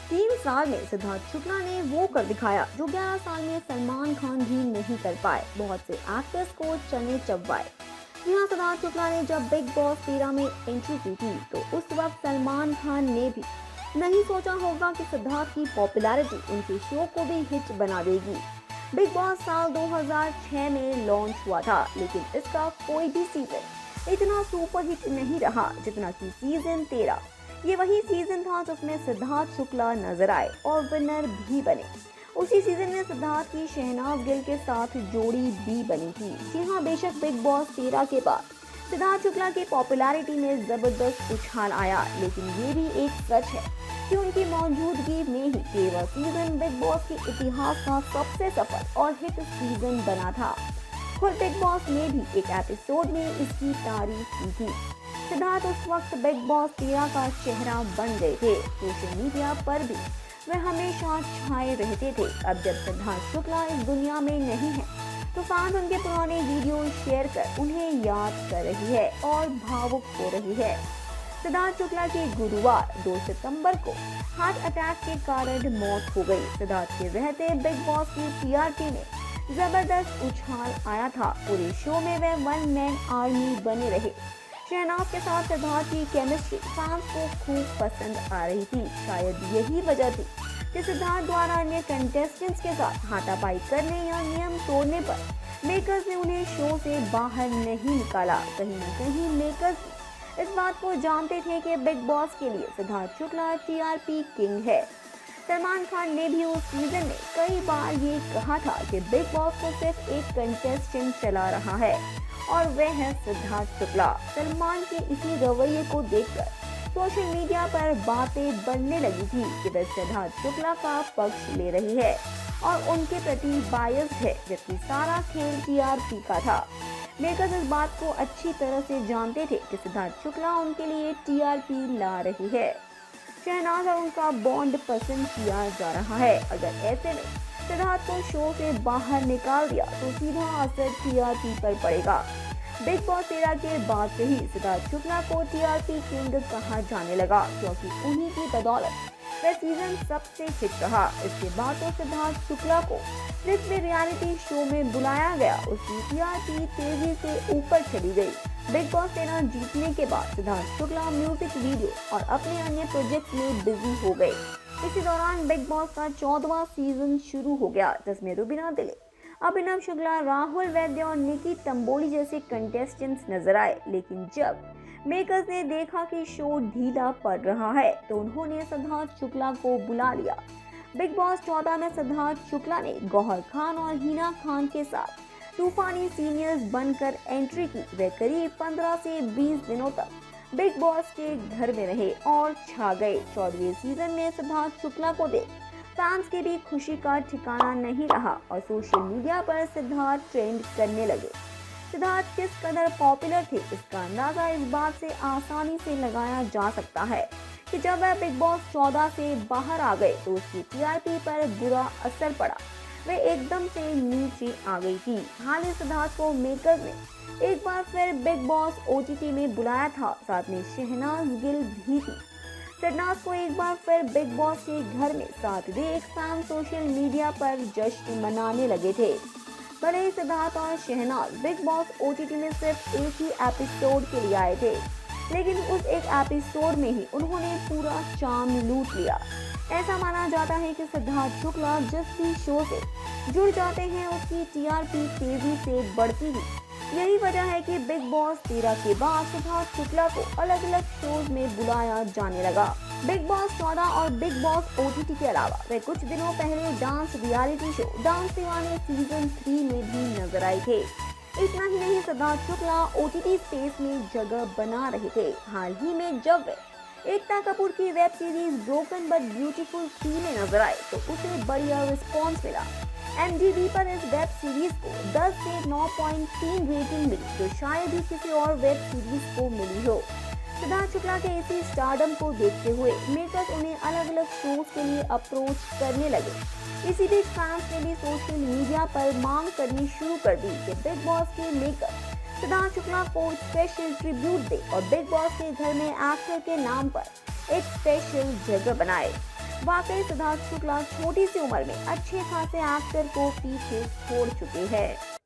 3 साल में सिद्धार्थ शुक्ला ने वो कर दिखाया जो 11 साल में सलमान खान भी नहीं कर पाए। बहुत से एक्टर्स को चने चबवाए। जी हाँ, सिद्धार्थ शुक्ला ने जब बिग बॉस 13 में एंट्री की थी तो उस वक्त सलमान खान ने भी नहीं सोचा होगा कि सिद्धार्थ की पॉपुलैरिटी उनके शो को भी हिट बना देगी। बिग बॉस साल 2006 में लॉन्च हुआ था, लेकिन इसका कोई भी सीजन इतना सुपरहिट नहीं रहा जितना कि सीजन 13। ये वही सीजन था जिसमें सिद्धार्थ शुक्ला नजर आए और विनर भी बने। उसी सीजन में सिद्धार्थ की शहनाज गिल के साथ जोड़ी भी बनी थी। जी हाँ, बेशक बिग बॉस 13 के बाद सिद्धार्थ शुक्ला की पॉपुलैरिटी में जबरदस्त उछाल आया, लेकिन ये भी एक सच है कि उनकी मौजूदगी में ही 13वां सीजन बिग बॉस के इतिहास का सबसे सफल और हिट सीजन बना था। खुद बिग बॉस ने भी एक एपिसोड में इसकी तारीफ की थी। सिद्धार्थ उस वक्त बिग बॉस 13 का चेहरा बन गए थे। सोशल मीडिया पर भी वे हमेशा छाए रहते थे। अब जब सिद्धार्थ शुक्ला इस दुनिया में नहीं है तो फैंस उनके पुराने वीडियो शेयर कर उन्हें याद कर रही है और भावुक हो रही है। सिद्धार्थ शुक्ला की गुरुवार 2 सितंबर को हार्ट अटैक के कारण मौत हो गई। सिद्धार्थ के रहते बिग बॉस की टीआरपी में जबरदस्त उछाल आया था। पूरे शो में वे वन मैन आर्मी बने रहे। शहनाज के साथ सिद्धार्थ की केमिस्ट्री फैंस को खूब पसंद आ रही थी। शायद यही वजह थी कि सिद्धार्थ द्वारा अन्य कंटेस्टेंट्स के साथ हाथापाई करने या नियम तोड़ने पर मेकर्स ने उन्हें शो से बाहर नहीं निकाला। कहीं न कहीं मेकर्स इस बात को जानते थे कि बिग बॉस के लिए सिद्धार्थ शुक्ला टीआरपी किंग है। सलमान खान ने भी उस सीजन में कई बार ये कहा था कि बिग बॉस को सिर्फ एक कंटेस्टेंट चला रहा है और वह है सिद्धार्थ शुक्ला। सलमान के इसी रवैये को देखकर सोशल मीडिया पर बातें बढ़ने लगी थी कि वह सिद्धार्थ शुक्ला का पक्ष ले रही है और उनके प्रति बायस है, जबकि सारा खेल टीआरपी का था। मेकर्स इस बात को अच्छी तरह से जानते थे कि सिद्धार्थ शुक्ला उनके लिए टीआरपी ला रही है। शहनाज और उनका बॉन्ड पसंद किया जा रहा है। अगर ऐसे में सिद्धार्थ को शो से बाहर निकाल दिया तो सीधा असर टीआरपी पर पड़ेगा। बिग बॉस 13 के बाद से ही सिद्धार्थ शुक्ला को टीआरपी किंग कहा जाने लगा, क्योंकि उन्हीं की बदौलत वह सीजन सबसे हिट रहा। इसके बाद तो सिद्धार्थ शुक्ला को जिस भी रियलिटी शो में बुलाया गया उसकी टीआरपी तेजी से ऊपर चली गई। बिग बॉस 13 जीतने के बाद सिद्धार्थ शुक्ला म्यूजिक वीडियो और अपने अन्य प्रोजेक्ट में बिजी हो गए। इसी दौरान बिग बॉस का 14वां सीजन शुरू हो गया, जिसमें रुबीना दिलीप, अभिनव शुक्ला, राहुल वैद्य और निकी तंबोली जैसे कंटेस्टेंट्स नजर आए। लेकिन जब मेकर्स ने देखा कि शो ढीला पड़ रहा है तो उन्होंने सिद्धार्थ शुक्ला को बुला लिया। बिग बॉस 14 में सिद्धार्थ शुक्ला ने गौहर खान और हिना खान के साथ तूफानी सीनियर्स बनकर एंट्री की। वे करीब 15 से 20 दिनों तक बिग बॉस के घर में रहे और छा गए। 14वें सीजन में सिद्धार्थ शुक्ला को देख फैंस के भी खुशी का ठिकाना नहीं रहा और सोशल मीडिया पर सिद्धार्थ ट्रेंड करने लगे। सिद्धार्थ किस कदर पॉपुलर थे इसका अंदाजा इस बात से आसानी से लगाया जा सकता है कि जब वह बिग बॉस 14 से बाहर आ गए तो उसकी टीआरपी पर बुरा असर पड़ा। वे एकदम से नीचे आ गई थी। हाल ही सिद्धार्थ को मेकर्स ने एक बार फिर बिग बॉस ओटीटी में बुलाया था, साथ में शहनाज गिल भी थी। सिद्धार्थ को एक बार फिर बिग बॉस के घर में साथ देख फैन सोशल मीडिया पर जश्न मनाने लगे थे। भले ही सिद्धार्थ और शहनाज बिग बॉस ओटीटी में सिर्फ एक ही एपिसोड के लिए आए थे, लेकिन उस एक एपिसोड में ही उन्होंने पूरा चार्म लूट लिया। ऐसा माना जाता है कि सिद्धार्थ शुक्ला जिस भी शो से जुड़ जाते हैं उसकी टीआरपी तेजी से बढ़ती है। यही वजह है कि बिग बॉस 13 के बाद सिद्धार्थ शुक्ला को अलग अलग शोज में बुलाया जाने लगा। बिग बॉस 14 और बिग बॉस ओटीटी के अलावा वे कुछ दिनों पहले डांस रियलिटी शो डांस दीवाने सीजन 3 में भी नजर आए थे। इतना ही नहीं, सिद्धार्थ शुक्ला ओटीटी स्पेस में जगह बना रहे थे। हाल ही में जब वे एकता कपूर की web series broken but beautiful 3 में नजर आए तो उसे बढ़िया रिस्पॉन्स मिला। MTV पर इस वेब सीरीज को 10 से 9.3 रेटिंग मिली, जो शायद ही किसी और वेब सीरीज को मिली हो। सिद्धार्थ शुक्ला के इसी स्टारडम को देखते हुए मेकर्स उन्हें अलग अलग शोज के लिए अप्रोच करने लगे। इसी बीच फैंस ने भी सोशल मीडिया पर मांग करनी शुरू कर दी कि बिग बॉस के मेकर्स सिद्धार्थ शुक्ला को स्पेशल ट्रिब्यूट दे और बिग बॉस के घर में एक्टर के नाम पर एक स्पेशल जगह बनाए। वाकई सिद्धार्थ शुक्ला छोटी सी उम्र में अच्छे खासे एक्टर को पीछे छोड़ चुके हैं।